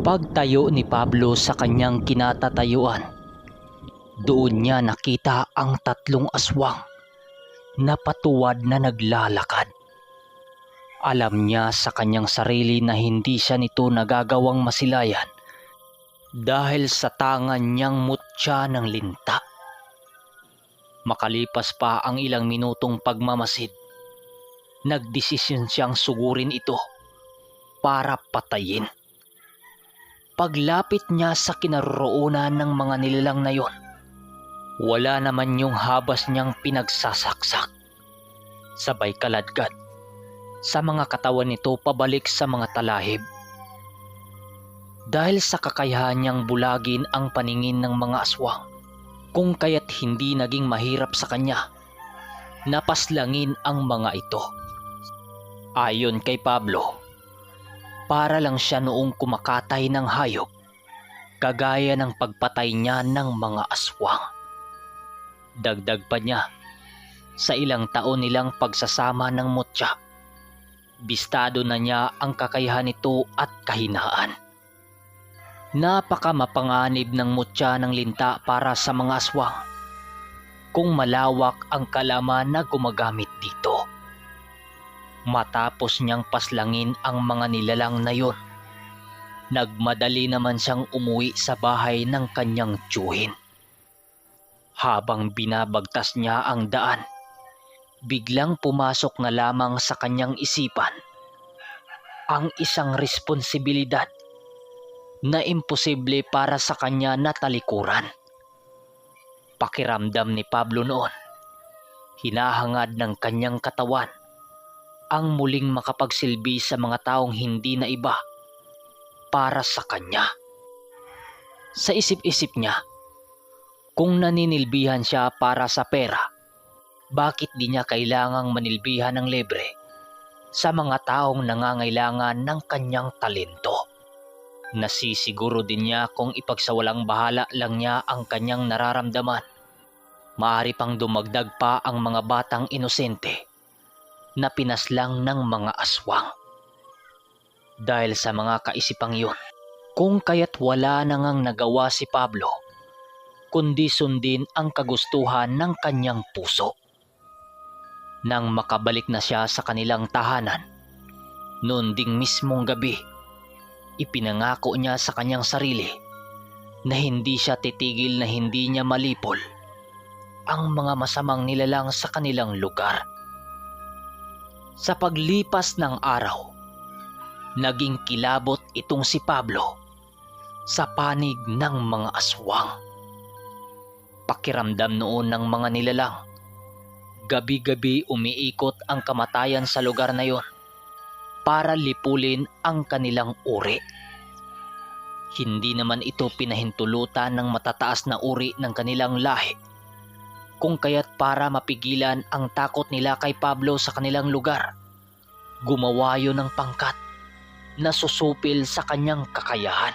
Pagtayo ni Pablo sa kanyang kinatatayuan, doon niya nakita ang tatlong aswang na patuwad na naglalakad. Alam niya sa kanyang sarili na hindi siya nito nagagawang masilayan dahil sa tangan niyang mutya ng linta. Makalipas pa ang ilang minutong pagmamasid, nagdesisyon siyang sugurin ito para patayin. Paglapit niya sa kinaroroonan ng mga nilalang na yon, wala naman yung habas niyang pinagsasaksak. Sabay kaladkad sa mga katawan nito pabalik sa mga talahib. Dahil sa kakayahan niyang bulagin ang paningin ng mga aswang, kung kaya't hindi naging mahirap sa kanya napaslangin ang mga ito. Ayon kay Pablo, para lang siya noong kumakatay ng hayop, kagaya ng pagpatay niya ng mga aswang. Dagdag pa niya, sa ilang taon nilang pagsasama ng mutya, bistado na niya ang kakayahan nito at kahinaan. Napakamapanganib ng mutya ng linta para sa mga aswang kung malawak ang kalaman na gumagamit dito. Matapos niyang paslangin ang mga nilalang na yon, nagmadali naman siyang umuwi sa bahay ng kanyang tiyuhin. Habang binabagtas niya ang daan, biglang pumasok na lamang sa kanyang isipan ang isang responsibilidad na imposible para sa kanya na talikuran. Pakiramdam ni Pablo noon, hinahangad ng kanyang katawan ang muling makapagsilbi sa mga taong hindi na iba para sa kanya. Sa isip-isip niya, kung naninilbihan siya para sa pera, bakit di niya kailangang manilbihan ng libre sa mga taong nangangailangan ng kanyang talento? Nasisiguro din niya kung ipagsawalang bahala lang niya ang kanyang nararamdaman, maaari pang dumagdag pa ang mga batang inosente na pinaslang ng mga aswang. Dahil sa mga kaisipang yun, kung kaya't wala na ngang nagawa si Pablo kundi sundin ang kagustuhan ng kanyang puso. Nang makabalik na siya sa kanilang tahanan, noon ding mismong gabi, ipinangako niya sa kanyang sarili na hindi siya titigil na hindi niya malipol ang mga masamang nilalang sa kanilang lugar. Sa paglipas ng araw, naging kilabot itong si Pablo sa panig ng mga aswang. Pakiramdam noon ng mga nilalang, gabi-gabi umiikot ang kamatayan sa lugar na yon para lipulin ang kanilang uri. Hindi naman ito pinahintulutan ng matataas na uri ng kanilang lahi, kung kaya't para mapigilan ang takot nila kay Pablo sa kanilang lugar, gumawa yun ng pangkat na susupil sa kanyang kakayahan.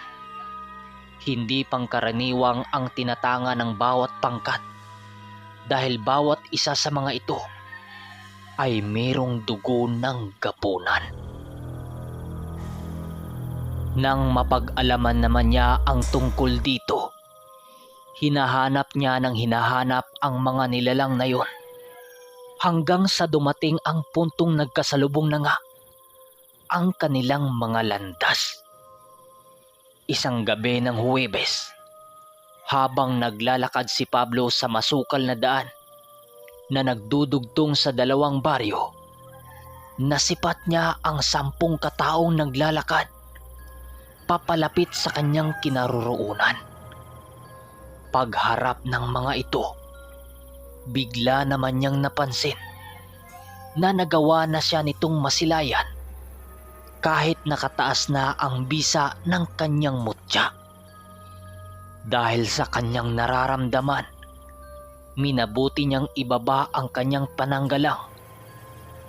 Hindi pangkaraniwang ang tinatanga ng bawat pangkat dahil bawat isa sa mga ito ay mayroong dugo ng gapunan. Nang mapag-alaman naman niya ang tungkol dito, hinahanap niya ng hinahanap ang mga nilalang na yon hanggang sa dumating ang puntong nagkasalubong na nga ang kanilang mga landas. Isang gabi ng Huwebes, habang naglalakad si Pablo sa masukal na daan na nagdudugtong sa dalawang baryo, nasipat niya ang 10 kataong naglalakad papalapit sa kanyang kinaroroonan. Pagharap ng mga ito, bigla naman niyang napansin na nagawa na siya nitong masilayan kahit nakataas na ang bisa ng kanyang mutya. Dahil sa kanyang nararamdaman, minabuti niyang ibaba ang kanyang pananggalang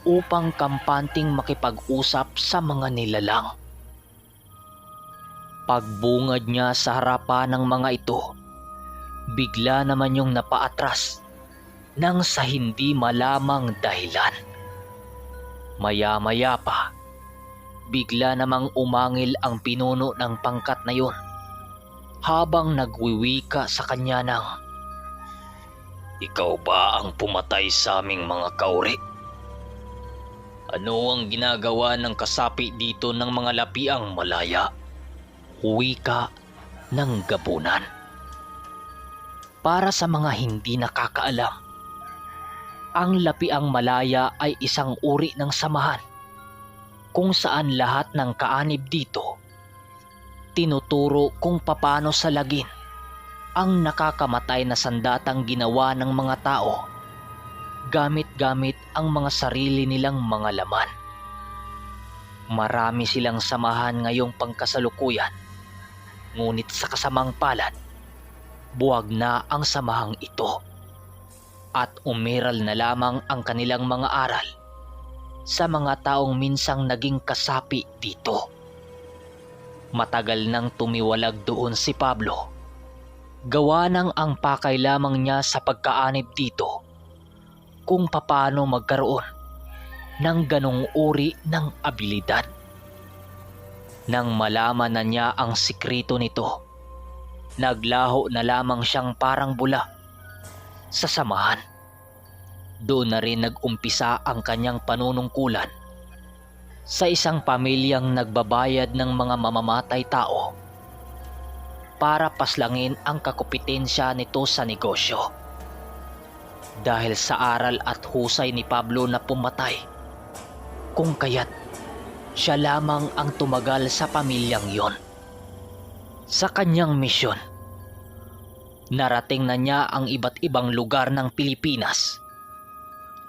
upang kampanting makipag-usap sa mga nilalang. Pagbungad niya sa harapan ng mga ito, bigla naman yung napaatras nang sa hindi malamang dahilan. Maya-maya pa, bigla namang umangil ang pinuno ng pangkat na yun habang nagwiwika sa kanya ng, "Ikaw ba ang pumatay sa aming mga kauri? Ano ang ginagawa ng kasapi dito ng mga lapiang malaya?" Wika ng gabunan. Para sa mga hindi nakakaalam, ang lapiang malaya ay isang uri ng samahan kung saan lahat ng kaanib dito tinuturo kung papaano salagin ang nakakamatay na sandatang ginawa ng mga tao gamit-gamit ang mga sarili nilang mga laman. Marami silang samahan ngayong pangkasalukuyan, ngunit sa kasamang palad, buwag na ang samahang ito at umiral na lamang ang kanilang mga aral sa mga taong minsang naging kasapi dito. Matagal nang tumiwalag doon si Pablo. Gawa ng ang pakay lamang niya sa pagkaanib dito kung papaano magkaroon ng ganong uri ng abilidad. Nang malaman na niya ang sikreto nito, naglaho na lamang siyang parang bula sa samahan. Doon na rin nag-umpisa ang kanyang panunungkulan sa isang pamilyang nagbabayad ng mga mamamatay tao para paslangin ang kakupitensya nito sa negosyo. Dahil sa aral at husay ni Pablo na pumatay, kung kaya't siya lamang ang tumagal sa pamilyang yon. Sa kanyang misyon, narating na niya ang iba't ibang lugar ng Pilipinas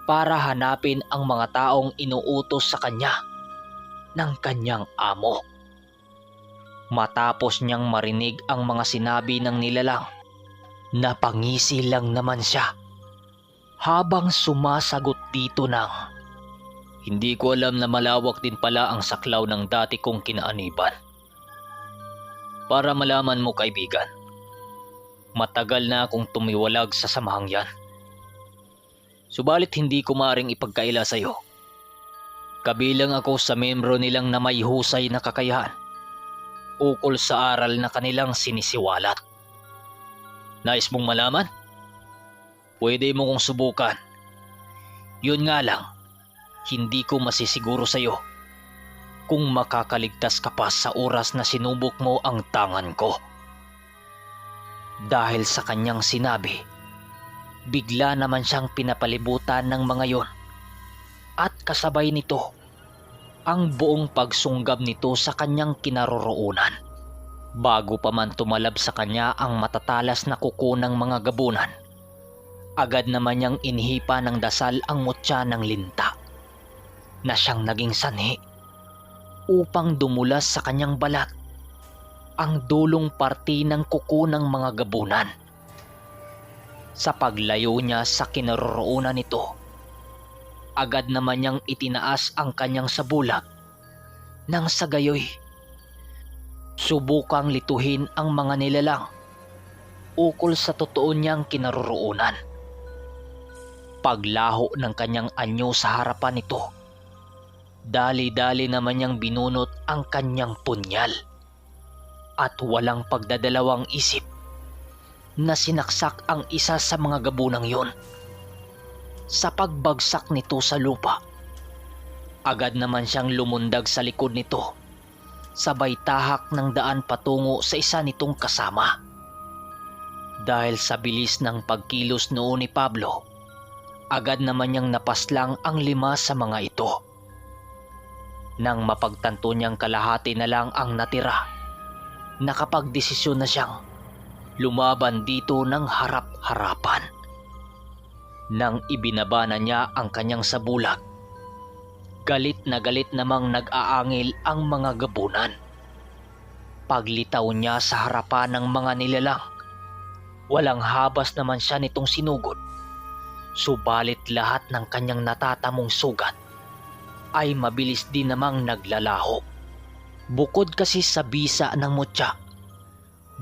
para hanapin ang mga taong inuutos sa kanya ng kanyang amo. Matapos niyang marinig ang mga sinabi ng nilalang, napangisi lang naman siya habang sumasagot dito ng, "Hindi ko alam na malawak din pala ang saklaw ng dati kong kinaaniban." Para malaman mo, kaibigan, matagal na akong tumiwalag sa samahang yan. Subalit hindi ko maaring ipagkaila sa iyo. Kabilang ako sa membro nilang na may husay na kakayahan ukol sa aral na kanilang sinisiwalat. Nais mong malaman? Pwede mo kong subukan. Yun nga lang, hindi ko masisiguro sa iyo kung makakaligtas ka pa sa oras na sinubok mo ang tangan ko. Dahil sa kanyang sinabi, bigla naman siyang pinapalibutan ng mga yon at kasabay nito ang buong pagsunggab nito sa kanyang kinaroroonan. Bago pa man tumalab sa kanya ang matatalas na kuko ng mga gabunan, agad naman niyang inihipa ng dasal ang mutya ng linta na siyang naging sanhi upang dumulas sa kanyang balat ang dulong parte ng kuko ng mga gabunan. Sa paglayo niya sa kinaroroonan nito, agad naman niyang itinaas ang kanyang sabulag nang sa gayoy subukang lituhin ang mga nilalang ukol sa totoo niyang kinaroroonan. Paglaho ng kanyang anyo sa harapan nito, dali-dali naman niyang binunot ang kanyang punyal at walang pagdadalawang isip na sinaksak ang isa sa mga gabunang yon. Sa pagbagsak nito sa lupa, agad naman siyang lumundag sa likod nito, sabay tahak ng daan patungo sa isa nitong kasama. Dahil sa bilis ng pagkilos noon ni Pablo, agad naman niyang napaslang ang 5 sa mga ito. Nang mapagtanto niyang kalahati na lang ang natira, nakapagdesisyon na siyang lumaban dito ng harap-harapan. Nang ibinaba na niya ang kanyang sabulag, galit na galit namang nag-aangil ang mga gabunan. Paglitaw niya sa harapan ng mga nilalang, walang habas naman siya nitong sinugod. Subalit lahat ng kanyang natatamong sugat ay mabilis din namang naglalaho. Bukod kasi sa bisa ng mutya,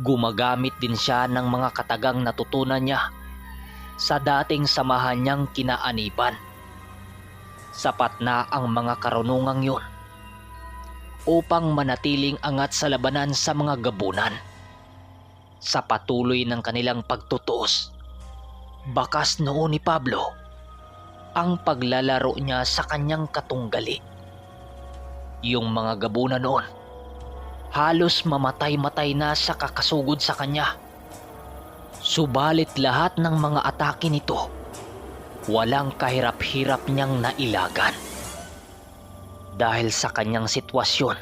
gumagamit din siya ng mga katagang natutunan niya sa dating samahan niyang kinaaniban. Sapat na ang mga karunungang yun upang manatiling angat sa labanan sa mga gabunan. Sa patuloy ng kanilang pagtutuos, bakas noon ni Pablo ang paglalaro niya sa kanyang katunggali. Yung mga gabunan noon, halos mamatay-matay na sa kakasugod sa kanya. Subalit lahat ng mga atake nito, walang kahirap-hirap niyang nailagan. Dahil sa kanyang sitwasyon,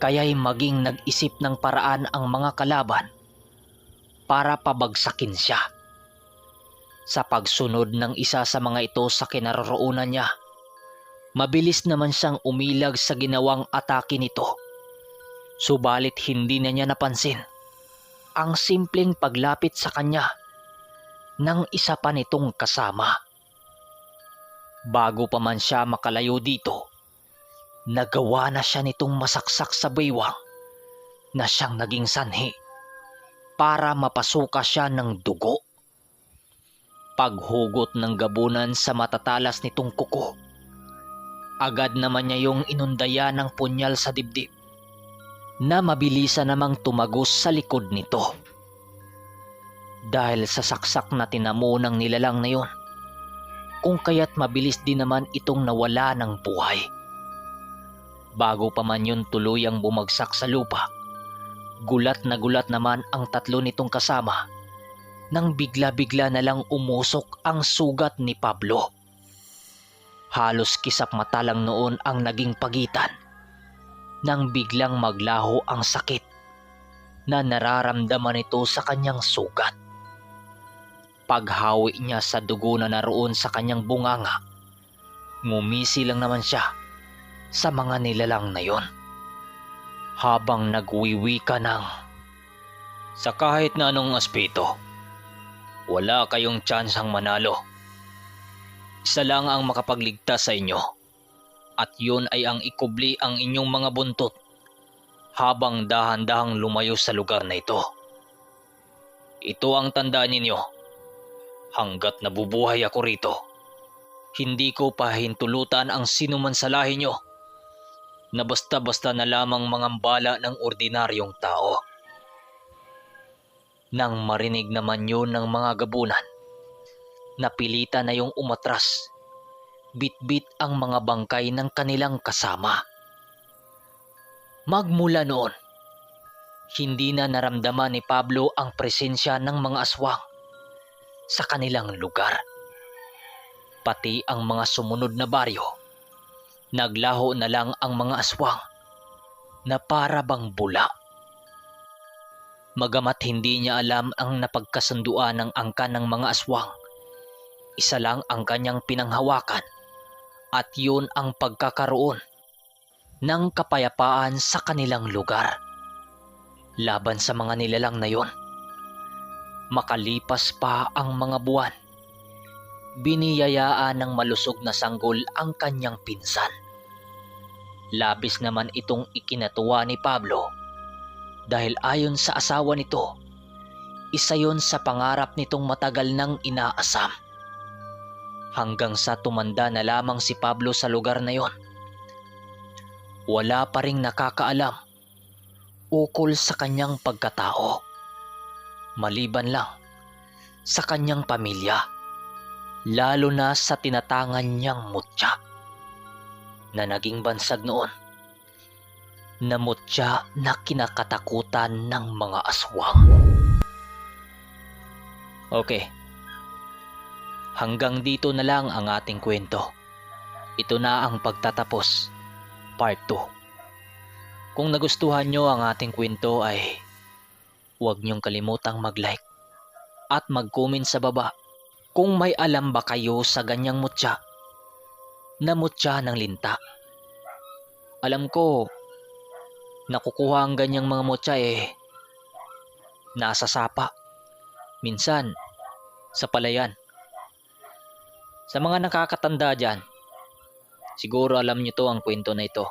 kaya'y maging nag-isip ng paraan ang mga kalaban para pabagsakin siya. Sa pagsunod ng isa sa mga ito sa kinaroroonan niya, mabilis naman siyang umilag sa ginawang atake nito. Subalit hindi na niya napansin ang simpleng paglapit sa kanya ng isa pa nitong kasama. Bago pa man siya makalayo dito, nagawa na siya nitong masaksak sa baywang na siyang naging sanhi para mapasuka siya ng dugo. Paghugot ng gabunan sa matatalas nitong kuko, agad naman niya yung inundaya ng punyal sa dibdib na mabilisan namang tumagos sa likod nito. Dahil sa saksak na tinamo ng nilalang na yun, kung kaya't mabilis din naman itong nawala ng buhay. Bago pa man yun tuluyang bumagsak sa lupa, gulat naman ang tatlo nitong kasama nang bigla-bigla na lang umusok ang sugat ni Pablo. Halos kisap mata lang noon ang naging pagitan nang biglang maglaho ang sakit na nararamdaman nito sa kanyang sugat. Paghawi niya sa dugo na naroon sa kanyang bunganga, ngumisi lang naman siya sa mga nilalang na yon. Habang nagwiwi ka ng, "Sa kahit na anong aspeto, wala kayong tsansang manalo. Isa lang ang makapagligtas sa inyo, at yun ay ang ikubli ang inyong mga buntot habang dahan-dahang lumayo sa lugar na ito. Ito ang tandaan ninyo, hanggat nabubuhay ako rito, hindi ko pahintulutan ang sinuman sa lahi nyo na basta-basta na lamang mangambala ng ordinaryong tao." Nang marinig naman yun ng mga gabunan, napilitan na yung umatras, bit-bit ang mga bangkay ng kanilang kasama. Magmula noon, hindi na naramdaman ni Pablo ang presensya ng mga aswang sa kanilang lugar. Pati ang mga sumunod na baryo, naglaho na lang ang mga aswang na para bang bula. Magamat hindi niya alam ang napagkasunduan ng angkan ng mga aswang, isa lang ang kanyang pinanghawakan at yun ang pagkakaroon ng kapayapaan sa kanilang lugar laban sa mga nilalang na yun. Makalipas pa ang mga buwan, biniyayaan ng malusog na sanggol ang kanyang pinsan. Labis naman itong ikinatuwa ni Pablo dahil ayon sa asawa nito, isa yon sa pangarap nitong matagal nang inaasam. Hanggang sa tumanda na lamang si Pablo sa lugar na yon, wala pa ring nakakaalam ukol sa kanyang pagkatao, maliban lang sa kanyang pamilya, lalo na sa tinatangan niyang mutya na naging bansag noon, na mutya na kinakatakutan ng mga aswang. Okay, hanggang dito na lang ang ating kwento. Ito na ang pagtatapos, part 2. Kung nagustuhan nyo ang ating kwento ay huwag nyong kalimutang mag-like at mag-comment sa baba kung may alam ba kayo sa ganyang mutya na mutya ng linta. Alam ko, nakukuha ang ganyang mga mutya nasa sapa, minsan sa palayan. Sa mga nakakatanda dyan, siguro alam nyo to ang kwento na ito.